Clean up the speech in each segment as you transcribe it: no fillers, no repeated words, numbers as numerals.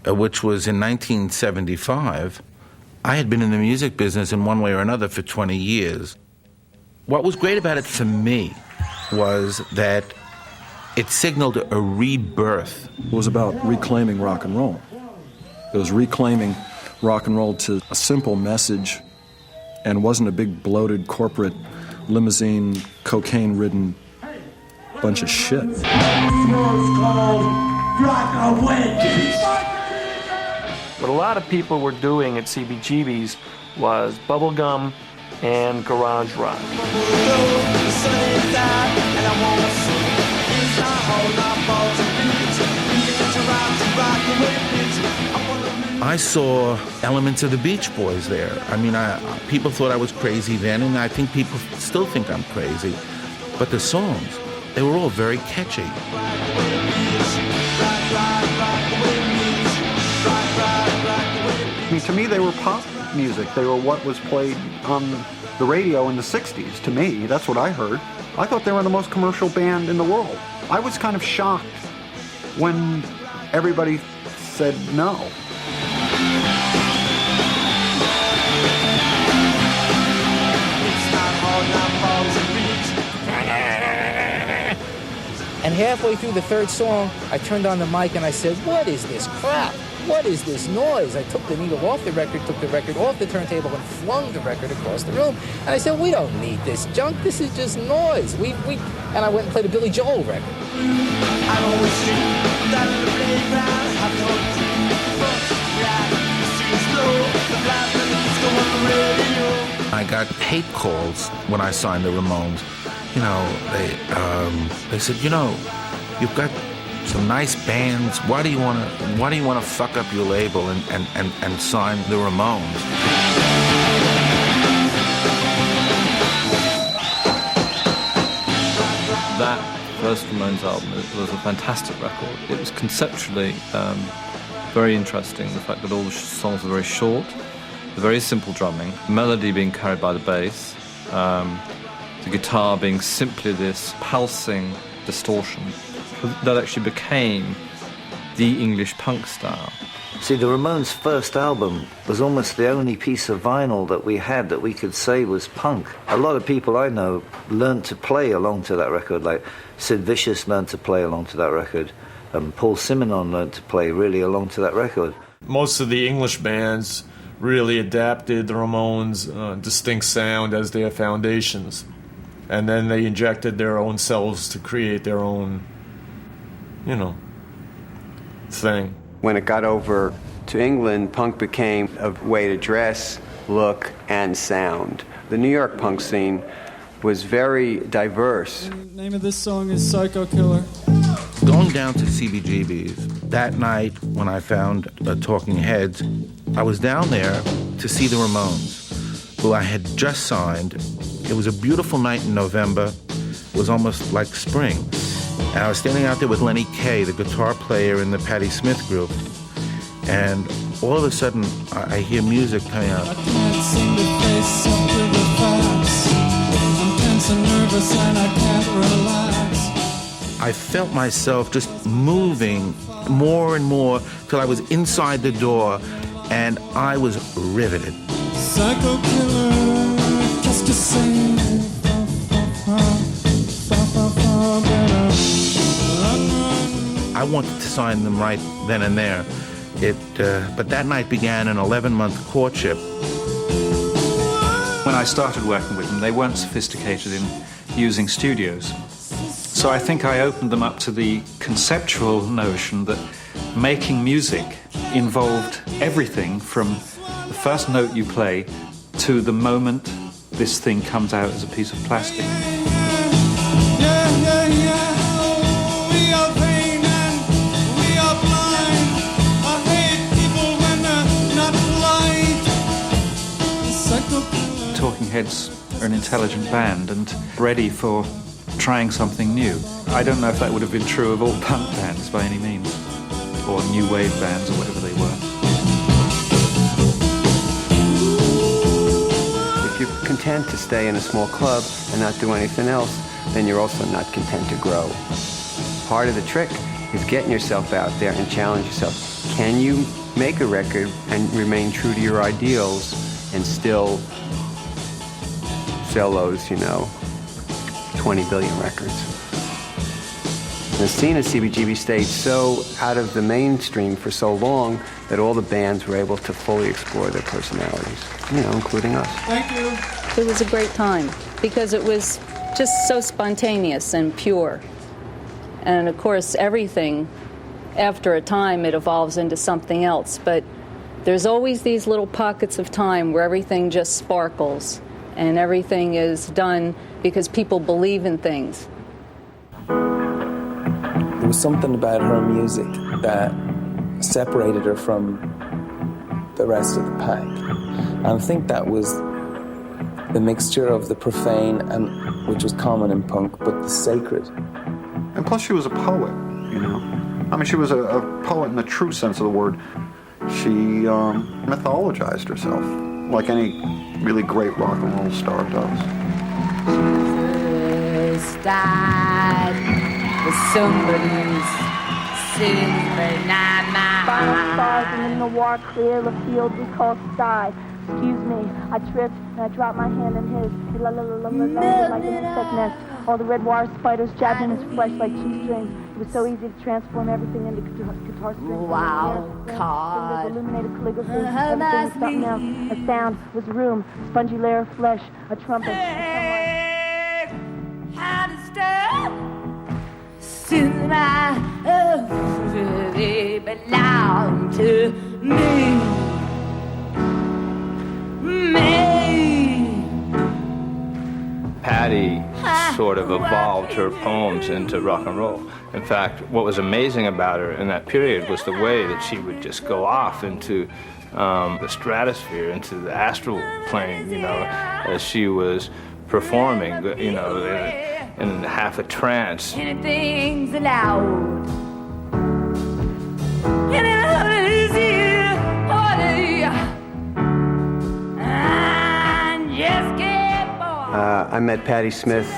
which was in 1975, I had been in the music business in one way or another for 20 years. What was great about it for me was that it signaled a rebirth. It was about reclaiming rock and roll. It was reclaiming rock and roll to a simple message, and wasn't a big bloated corporate limousine, cocaine-ridden bunch of shit. What a lot of people were doing at CBGB's was bubblegum and garage rock. I saw elements of the Beach Boys there. I mean, people thought I was crazy then, and I think people still think I'm crazy. But the songs, they were all very catchy. I mean, to me, they were pop music. They were what was played on the radio in the 60s. To me, that's what I heard. I thought they were the most commercial band in the world. I was kind of shocked when everybody said no. And halfway through the third song, I turned on the mic and I said, "What is this crap? What is this noise?" I took the needle off the record, took the record off the turntable, and flung the record across the room. And I said, "We don't need this junk. This is just noise." And I went and played a Billy Joel record. I got hate calls when I signed the Ramones. You know, they said, "You know, you've got some nice bands. Why do you want to fuck up your label and sign the Ramones?" That first Ramones album was a fantastic record. It was conceptually very interesting. The fact that all the songs were very short, the very simple drumming, melody being carried by the bass. The guitar being simply this pulsing distortion that actually became the English punk style. See, the Ramones' first album was almost the only piece of vinyl that we had that we could say was punk. A lot of people I know learned to play along to that record, like Sid Vicious learned to play along to that record, and Paul Simonon learned to play really along to that record. Most of the English bands really adapted the Ramones' distinct sound as their foundations. And then they injected their own selves to create their own, thing. When it got over to England, punk became a way to dress, look, and sound. The New York punk scene was very diverse. The name of this song is Psycho Killer. Going down to CBGB's, that night when I found Talking Heads, I was down there to see the Ramones, who I had just signed. It was a beautiful night in November. It was almost like spring. And I was standing out there with Lenny Kaye, the guitar player in the Patti Smith group. And all of a sudden, I hear music coming out. I can't seem to face up to the facts. I'm tense and nervous and I can't relax. I felt myself just moving more and more till I was inside the door, and I was riveted. Psycho killer, just to say. I wanted to sign them right then and there. But that night began an 11-month courtship. When I started working with them, they weren't sophisticated in using studios. So I think I opened them up to the conceptual notion that making music involved everything from the first note you play to the moment this thing comes out as a piece of plastic. Talking Heads are an intelligent band and ready for trying something new. I don't know if that would have been true of all punk bands by any means, or new wave bands or whatever they were. If you're content to stay in a small club and not do anything else, then you're also not content to grow. Part of the trick is getting yourself out there and challenge yourself. can you make a record and remain true to your ideals and still sell those, 20 billion records? The scene at CBGB stayed so out of the mainstream for so long that all the bands were able to fully explore their personalities, including us. Thank you. It was a great time because it was just so spontaneous and pure. And of course, everything, after a time, it evolves into something else. But there's always these little pockets of time where everything just sparkles and everything is done because people believe in things. There was something about her music that separated her from the rest of the pack. And I think that was the mixture of the profane, and which was common in punk, but the sacred. And plus she was a poet, I mean, she was a poet in the true sense of the word. She mythologized herself, like any really great rock and roll star does. Jesus died for somebody's sins, but not mine. Final stars in the noir clear the field we call sky. Excuse me, I tripped and I dropped my hand in his. He like an insect nest. All the red wire spiders jabbed in his flesh like G-strings. It was so easy to transform everything into guitar strings. Wow, God. Illuminated calligraphy. Everything was something else. A sound was a room. Spongy layer of flesh. A trumpet. Hey, how to stop? Soon I really belong to me. Patti sort of evolved her poems into rock and roll. In fact, what was amazing about her in that period was the way that she would just go off into the stratosphere, into the astral plane, as she was performing, in half a trance. Anything's allowed. And it is here, party. And just get bored. I met Patti Smith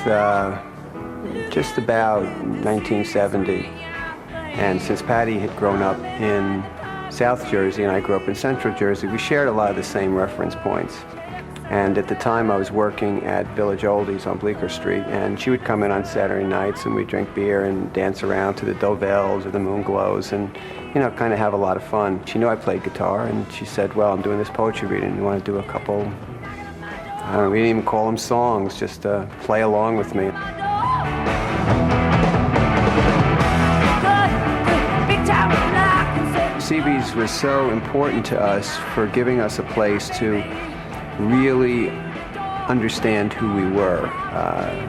just about 1970. And since Patti had grown up in South Jersey and I grew up in Central Jersey, we shared a lot of the same reference points. And at the time I was working at Village Oldies on Bleecker Street, and she would come in on Saturday nights and we'd drink beer and dance around to the Dovelles or the Moonglows and, kind of have a lot of fun. She knew I played guitar and she said, well, I'm doing this poetry reading. You want to do a couple, we didn't even call them songs, just play along with me. CBs was so important to us for giving us a place to really understand who we were,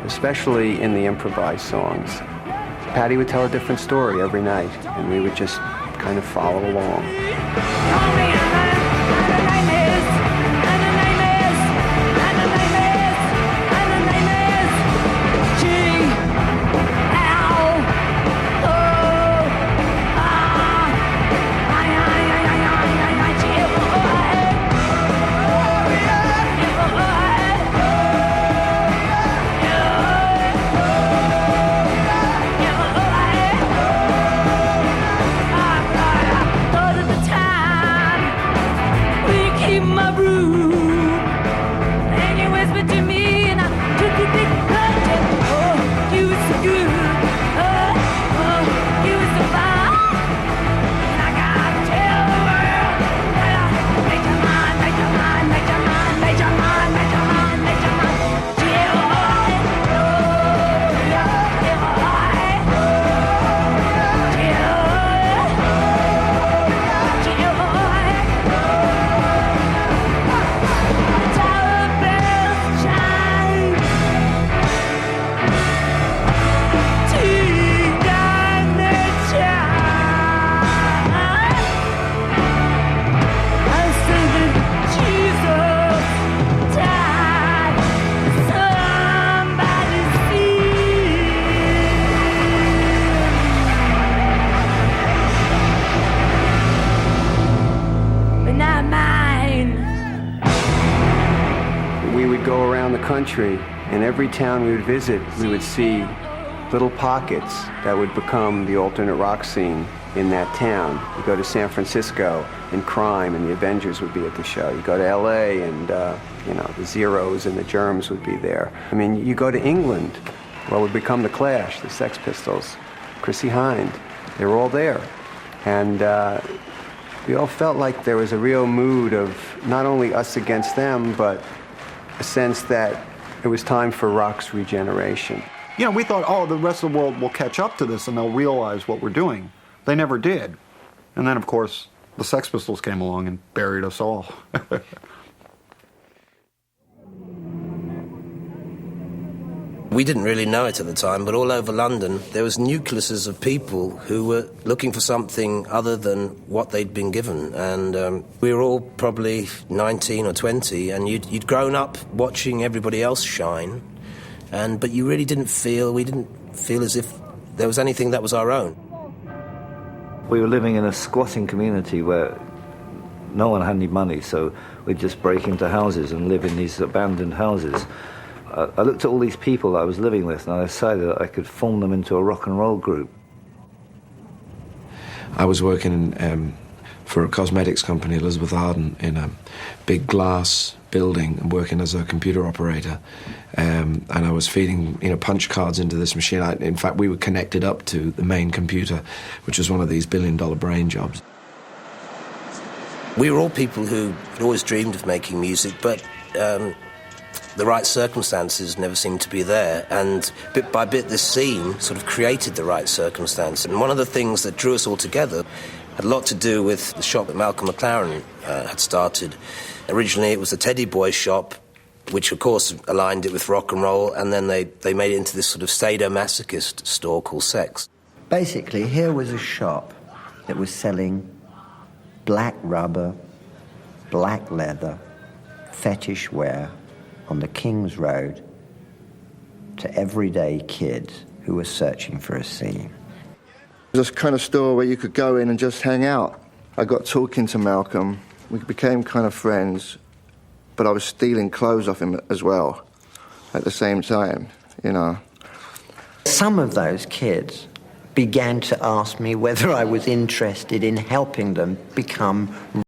especially in the improvised songs. Patti would tell a different story every night, and we would just kind of follow along. Country, in every town we would visit, we would see little pockets that would become the alternate rock scene in that town. You go to San Francisco, and Crime and the Avengers would be at the show. You go to LA, and the Zeros and the Germs would be there. I mean, you go to England, what would become the Clash, the Sex Pistols, Chrissie Hynde. They were all there. And we all felt like there was a real mood of not only us against them, but a sense that it was time for rock's regeneration. Yeah, we thought, oh, the rest of the world will catch up to this and they'll realize what we're doing. They never did. And then, of course, the Sex Pistols came along and buried us all. We didn't really know it at the time, but all over London there was nucleuses of people who were looking for something other than what they'd been given. And we were all probably 19 or 20, and you'd grown up watching everybody else shine, but we didn't feel as if there was anything that was our own. We were living in a squatting community where no one had any money, so we'd just break into houses and live in these abandoned houses. I looked at all these people that I was living with, and I decided that I could form them into a rock and roll group. I was working for a cosmetics company, Elizabeth Arden, in a big glass building and working as a computer operator. And I was feeding punch cards into this machine. In fact, we were connected up to the main computer, which was one of these billion-dollar brain jobs. We were all people who had always dreamed of making music, but the right circumstances never seemed to be there, and bit by bit this scene sort of created the right circumstance. And one of the things that drew us all together had a lot to do with the shop that Malcolm McLaren had started. Originally it was the Teddy Boy shop, which of course aligned it with rock and roll, and then they made it into this sort of sadomasochist store called Sex. Basically, here was a shop that was selling black rubber, black leather, fetish wear, on the King's Road to everyday kids who were searching for a scene. It was a kind of store where you could go in and just hang out. I got talking to Malcolm. We became kind of friends, but I was stealing clothes off him as well at the same time, Some of those kids began to ask me whether I was interested in helping them become